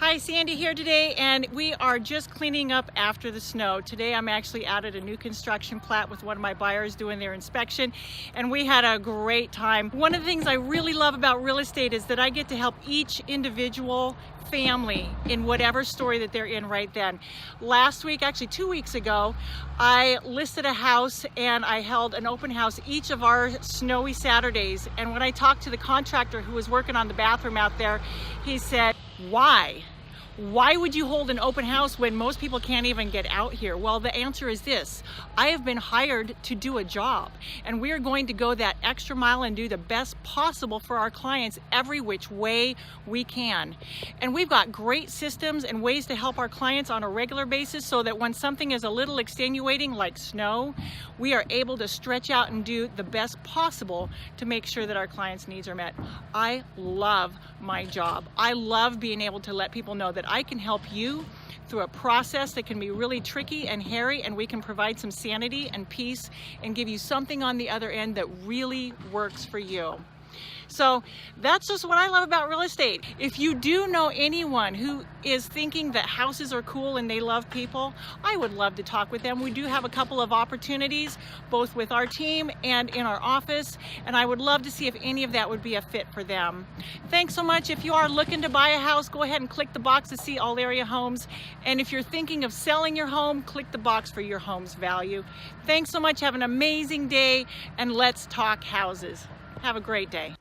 Hi, Sandy here today, and we are just cleaning up after the snow. Today I'm actually out at a new construction plat with one of my buyers doing their inspection, and we had a great time. One of the things I really love about real estate is that I get to help each individual family in whatever story that they're in right then. Last week, actually 2 weeks ago, I listed a house and I held an open house each of our snowy Saturdays, and when I talked to the contractor who was working on the bathroom out there, he said, why? Why would you hold an open house when most people can't even get out here? Well, the answer is this. I have been hired to do a job, and we are going to go that extra mile and do the best possible for our clients every which way we can. And we've got great systems and ways to help our clients on a regular basis so that when something is a little extenuating like snow, we are able to stretch out and do the best possible to make sure that our clients' needs are met. I love my job. I love being able to let people know that I can help you through a process that can be really tricky and hairy, and we can provide some sanity and peace and give you something on the other end that really works for you. So that's just what I love about real estate. If you do know anyone who is thinking that houses are cool and they love people, I would love to talk with them. We do have a couple of opportunities, both with our team and in our office, and I would love to see if any of that would be a fit for them. Thanks so much. If you are looking to buy a house, go ahead and click the box to see all area homes. And if you're thinking of selling your home, click the box for your home's value. Thanks so much. Have an amazing day, and let's talk houses. Have a great day.